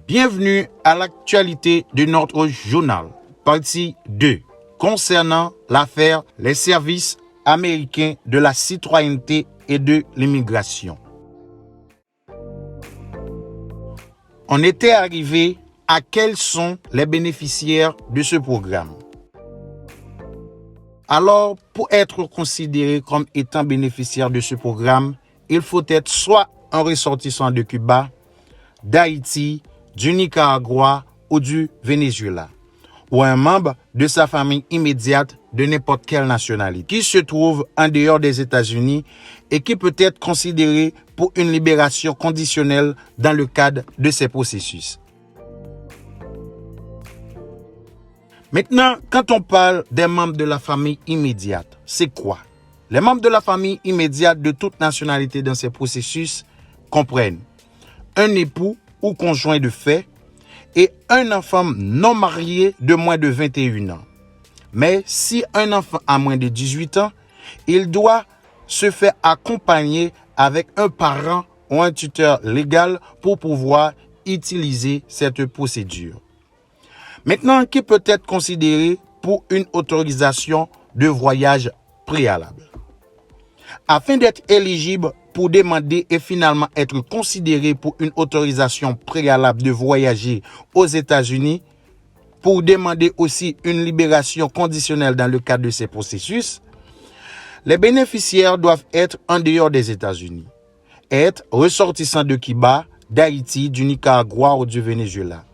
Bienvenue à l'actualité de notre journal, partie 2, concernant l'affaire les services américains de la citoyenneté et de l'immigration. On était arrivé à quels sont les bénéficiaires de ce programme. Alors, pour être considéré comme étant bénéficiaire de ce programme, il faut être soit un ressortissant de Cuba, d'Haïti, du Nicaragua ou du Venezuela, ou un membre de sa famille immédiate de n'importe quelle nationalité, qui se trouve en dehors des États-Unis et qui peut être considéré pour une libération conditionnelle dans le cadre de ces processus. Maintenant, quand on parle des membres de la famille immédiate, c'est quoi? Les membres de la famille immédiate de toute nationalité dans ces processus comprennent un époux ou conjoint de fait et un enfant non marié de moins de 21 ans. Mais si un enfant a moins de 18 ans, il doit se faire accompagner avec un parent ou un tuteur légal pour pouvoir utiliser cette procédure. Maintenant, qui peut être considéré pour une autorisation de voyage préalable. Afin d'être éligible pour demander et finalement être considéré pour une autorisation préalable de voyager aux États-Unis, pour demander aussi une libération conditionnelle dans le cadre de ces processus, les bénéficiaires doivent être en dehors des États-Unis, être ressortissants de Cuba, d'Haïti, du Nicaragua ou du Venezuela,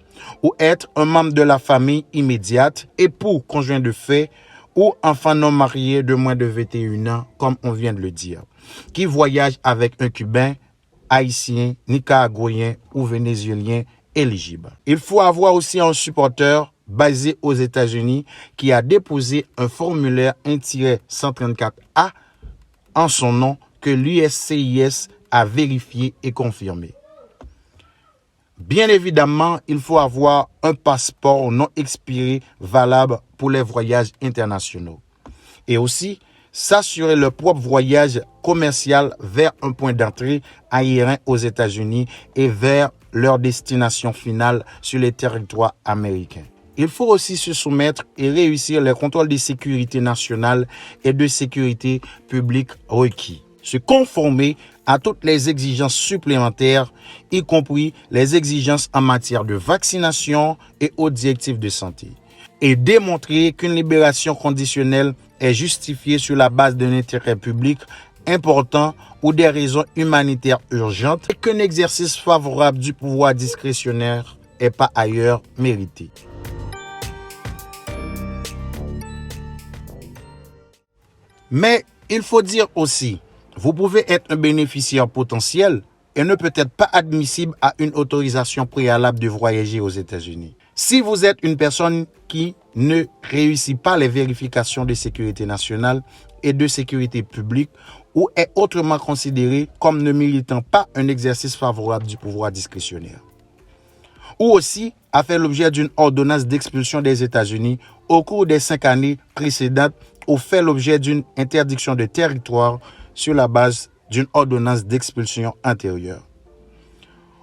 ou être un membre de la famille immédiate, époux, conjoint de fait, ou enfant non marié de moins de 21 ans, comme on vient de le dire, qui voyage avec un Cubain, Haïtien, Nicaraguayen ou Vénézuélien éligible. Il faut avoir aussi un supporteur basé aux États-Unis qui a déposé un formulaire 1-134A en son nom que l'USCIS a vérifié et confirmé. Bien évidemment, il faut avoir un passeport non expiré valable pour les voyages internationaux. Et aussi, s'assurer leur propre voyage commercial vers un point d'entrée aérien aux États-Unis et vers leur destination finale sur les territoires américains. Il faut aussi se soumettre et réussir les contrôles de sécurité nationale et de sécurité publique requis. Se conformer à toutes les exigences supplémentaires, y compris les exigences en matière de vaccination et aux directives de santé, et démontrer qu'une libération conditionnelle est justifiée sur la base d'un intérêt public important ou des raisons humanitaires urgentes et qu'un exercice favorable du pouvoir discrétionnaire n'est pas ailleurs mérité. Mais il faut dire aussi, vous pouvez être un bénéficiaire potentiel et ne peut être pas admissible à une autorisation préalable de voyager aux États-Unis. Si vous êtes une personne qui ne réussit pas les vérifications de sécurité nationale et de sécurité publique ou est autrement considéré comme ne méritant pas un exercice favorable du pouvoir discrétionnaire. Ou aussi a fait l'objet d'une ordonnance d'expulsion des États-Unis au cours des 5 années précédentes ou fait l'objet d'une interdiction de territoire sur la base d'une ordonnance d'expulsion antérieure.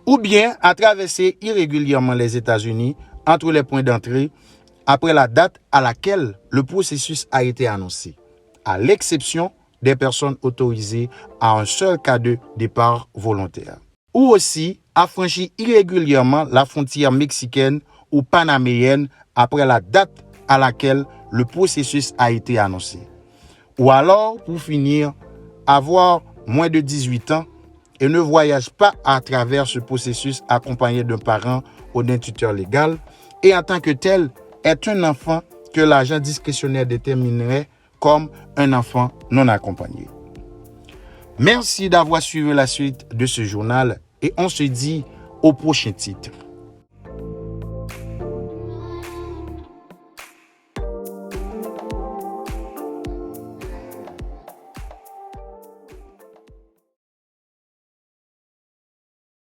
Ou bien a traversé irrégulièrement les États-Unis entre les points d'entrée après la date à laquelle le processus a été annoncé, à l'exception des personnes autorisées à un seul cas de départ volontaire. Ou aussi a franchi irrégulièrement la frontière mexicaine ou panaméenne après la date à laquelle le processus a été annoncé. Ou alors, pour finir, avoir moins de 18 ans et ne voyage pas à travers ce processus accompagné d'un parent ou d'un tuteur légal et en tant que tel est un enfant que l'agent discrétionnaire déterminerait comme un enfant non accompagné. Merci d'avoir suivi la suite de ce journal et on se dit au prochain titre.